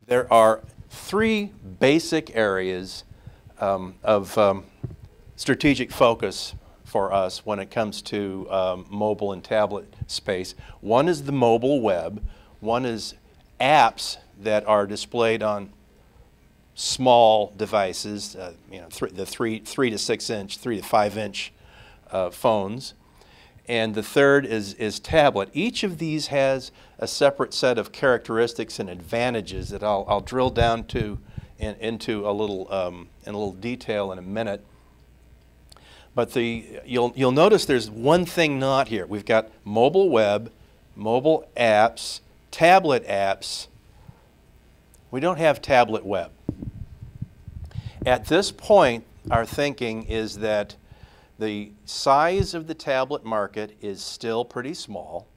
There are three basic areas of strategic focus for us when it comes to mobile and tablet space. One is the mobile web. One is apps that are displayed on small devices, the 3 to 6 inch, 3 to 5 inch phones. And the third is tablet. Each of these has a separate set of characteristics and advantages that I'll drill down to into a little detail in a minute. But you'll notice there's one thing not here. We've got mobile web, mobile apps, tablet apps. We don't have tablet web. At this point, our thinking is that the size of the tablet market is still pretty small.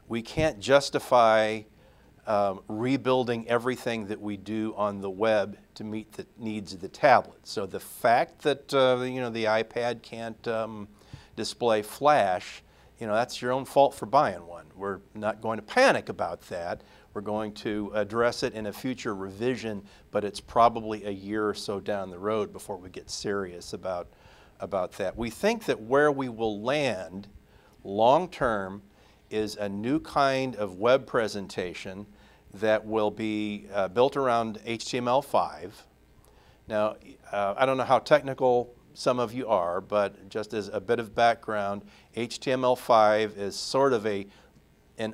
We can't justify rebuilding everything that we do on the web to meet the needs of the tablet. So the fact that the iPad can't display Flash, that's your own fault for buying one. We're not going to panic about that. We're going to address it in a future revision, but it's probably a year or so down the road before we get serious about that. We think that where we will land long term is a new kind of web presentation that will be built around HTML5. Now, I don't know how technical some of you are, but just as a bit of background, HTML5 is sort of an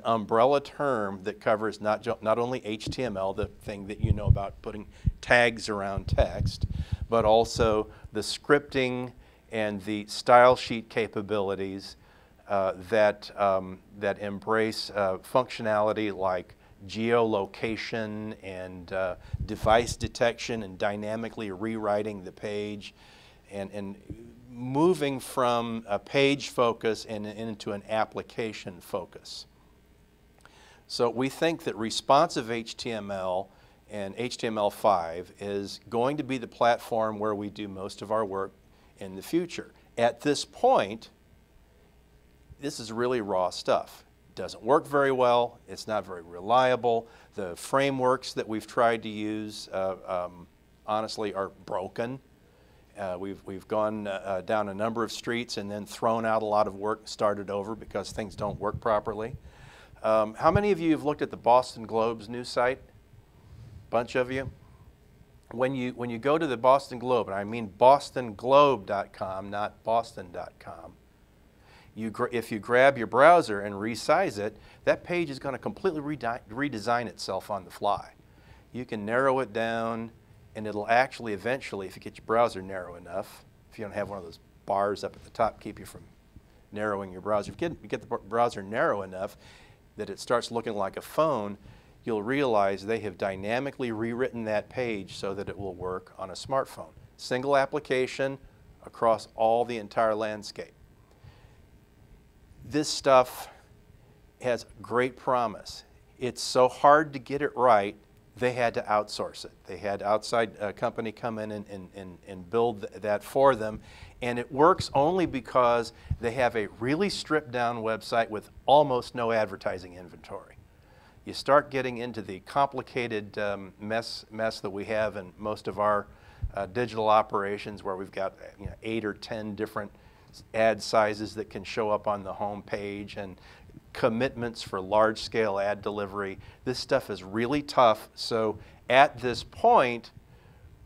umbrella term that covers not only HTML, the thing that you know about putting tags around text, but also the scripting and the style sheet capabilities that embrace functionality like geolocation and device detection and dynamically rewriting the page and moving from a page focus and into an application focus. So we think that responsive HTML and HTML5 is going to be the platform where we do most of our work in the future. At this point, this is really raw stuff. It doesn't work very well. It's not very reliable. The frameworks that we've tried to use, honestly, are broken. We've gone down a number of streets and then thrown out a lot of work, started over because things don't work properly. How many of you have looked at the Boston Globe's new site? Bunch of you. When you go to the Boston Globe, and I mean bostonglobe.com, not boston.com, if you grab your browser and resize it, that page is going to completely redesign itself on the fly. You can narrow it down, and it'll actually eventually, if you get your browser narrow enough, if you don't have one of those bars up at the top keep you from narrowing your browser, if you get the browser narrow enough that it starts looking like a phone, you'll realize they have dynamically rewritten that page so that it will work on a smartphone. Single application across all the entire landscape. This stuff has great promise. It's so hard to get it right, they had to outsource it. They had an outside company come in and build that for them. And it works only because they have a really stripped down website with almost no advertising inventory. You start getting into the complicated mess that we have in most of our digital operations, where we've got 8 or 10 different ad sizes that can show up on the home page and commitments for large-scale ad delivery. This stuff is really tough. So at this point,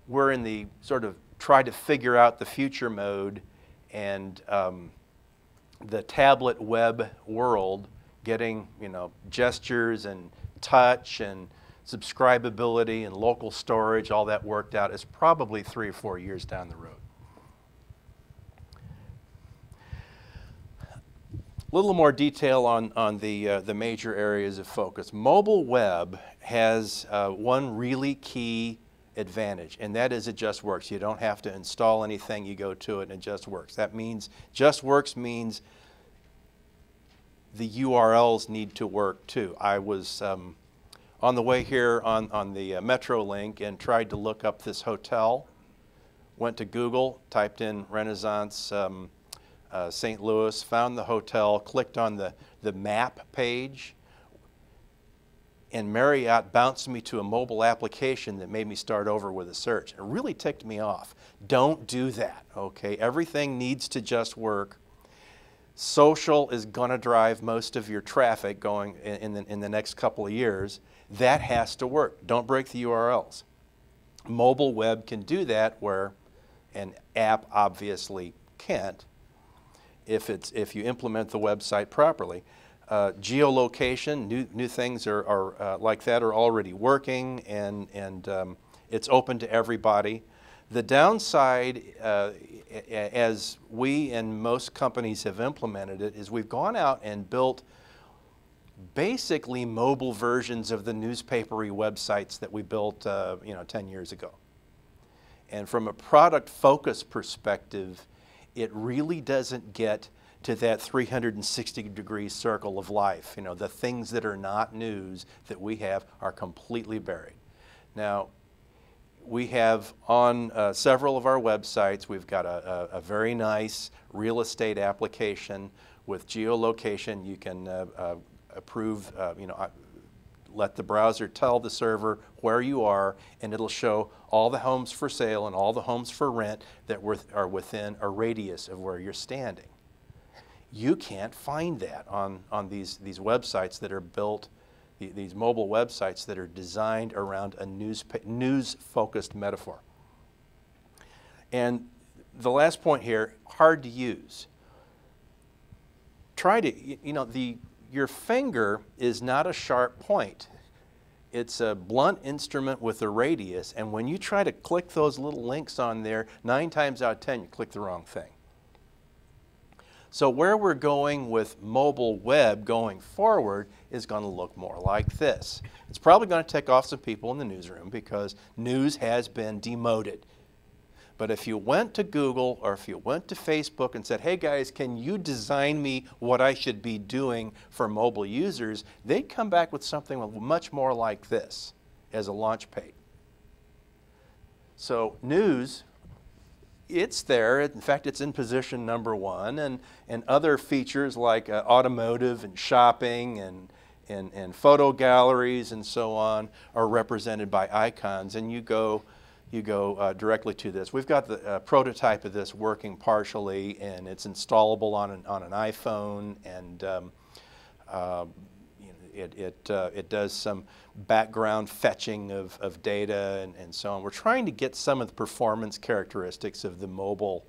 we're in the sort of try to figure out the future mode, and the tablet web world, getting gestures and touch and subscribability and local storage, all that worked out, is probably 3 or 4 years down the road. A little more detail on the major areas of focus. Mobile web has one really key advantage, and that is it just works. You don't have to install anything, you go to it and it just works. That means, just works means the URLs need to work too. I was on the way here on the Metro link and tried to look up this hotel, went to Google, typed in Renaissance St. Louis, found the hotel, clicked on the map page, and Marriott bounced me to a mobile application that made me start over with a search. It really ticked me off. Don't do that, okay? Everything needs to just work. Social is going to drive most of your traffic going in the next couple of years. That has to work. Don't break the URLs. Mobile web can do that where an app obviously can't if you implement the website properly. Geolocation, new things are like that are already working, and it's open to everybody. The downside, as we and most companies have implemented it, is we've gone out and built basically mobile versions of the newspapery websites that we built 10 years ago. And from a product focus perspective, it really doesn't get to that 360-degree circle of life. You know, the things that are not news that we have are completely buried. Now, we have on several of our websites, we've got a very nice real estate application with geolocation. You can approve, let the browser tell the server where you are, and it'll show all the homes for sale and all the homes for rent that are within a radius of where you're standing. You can't find that on these websites that are built, these mobile websites that are designed around a news-focused metaphor. And the last point here, hard to use. Try to, your finger is not a sharp point. It's a blunt instrument with a radius, and when you try to click those little links on there, 9 times out of 10 you click the wrong thing. So where we're going with mobile web going forward is going to look more like this. It's probably going to tick off some people in the newsroom because news has been demoted. But if you went to Google or if you went to Facebook and said, hey guys, can you design me what I should be doing for mobile users, they'd come back with something much more like this as a launch pad. So news, it's there. In fact, it's in position number 1, and other features like automotive and shopping and photo galleries and so on are represented by icons, and you go directly to this. We've got the prototype of this working partially, and it's installable on an iPhone, and it does some background fetching of data and so on. We're trying to get some of the performance characteristics of the mobile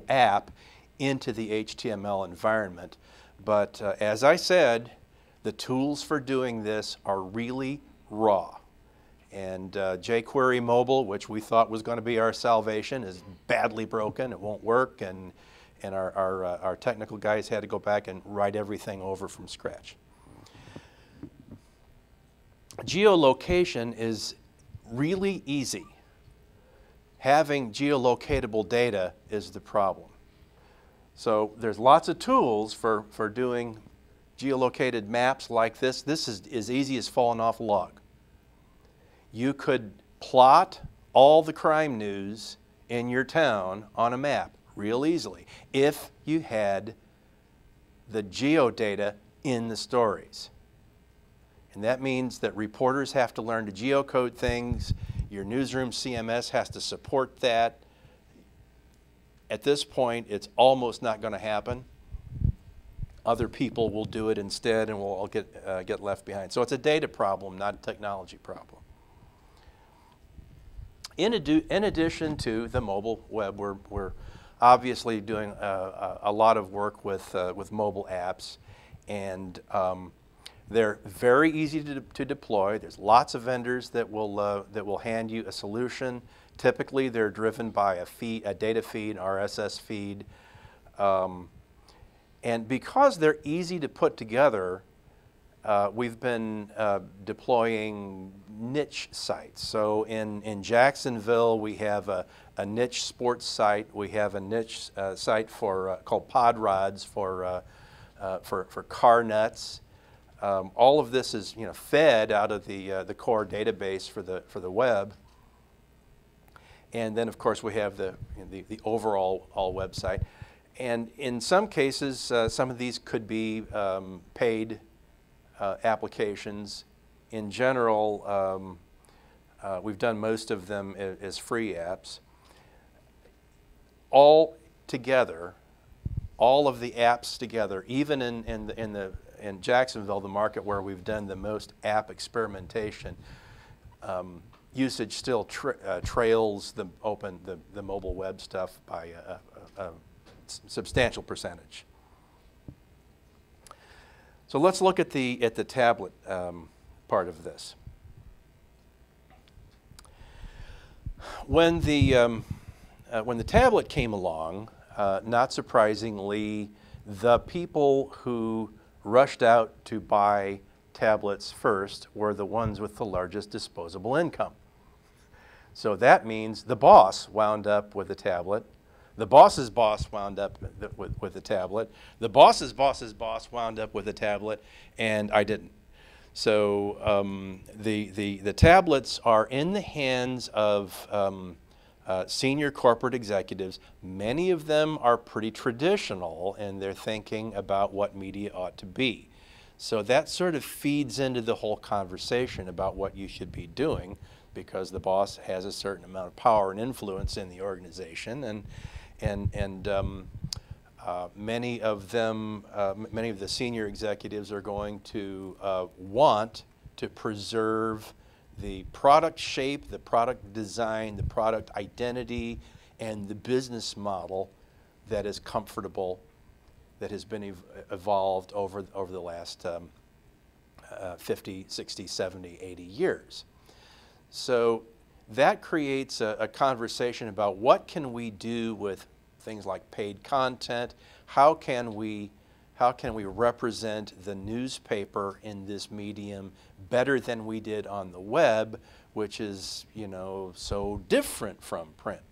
app into the HTML environment. But as I said, the tools for doing this are really raw. And jQuery Mobile, which we thought was going to be our salvation, is badly broken. It won't work, and our technical guys had to go back and write everything over from scratch. Geolocation is really easy. Having geolocatable data is the problem. So there's lots of tools for doing geolocated maps like this. This is as easy as falling off a log. You could plot all the crime news in your town on a map real easily if you had the geodata in the stories. And that means that reporters have to learn to geocode things. Your newsroom CMS has to support that. At this point, it's almost not going to happen. Other people will do it instead, and we'll all get left behind. So it's a data problem, not a technology problem. In addition to the mobile web, we're obviously doing a lot of work with mobile apps, and they're very easy to deploy. There's lots of vendors that will hand you a solution. Typically, they're driven by a data feed, RSS feed. And because they're easy to put together, we've been deploying niche sites. So in Jacksonville, we have a niche sports site. We have a niche site for called Pod Rods for car nuts. All of this is fed out of the core database for the web. And then of course we have the overall website. And in some cases, some of these could be paid applications. In general, we've done most of them as free apps. All together, all of the apps together, even in Jacksonville, the market where we've done the most app experimentation, usage still trails the mobile web stuff by a substantial percentage. So let's look at the tablet part of this. When the tablet came along, not surprisingly, the people who rushed out to buy tablets first were the ones with the largest disposable income. So that means the boss wound up with a tablet. The boss's boss wound up with a tablet. The boss's boss's boss wound up with a tablet, and I didn't. So the tablets are in the hands of senior corporate executives. Many of them are pretty traditional, and they're thinking about what media ought to be. So that sort of feeds into the whole conversation about what you should be doing, because the boss has a certain amount of power and influence in the organization, and many of the senior executives are going to want to preserve the product shape, the product design, the product identity, and the business model that is comfortable, that has been evolved over the last 50, 60, 70, 80 years. So that creates a conversation about what can we do with things like paid content. How can we represent the newspaper in this medium better than we did on the web, which is so different from print.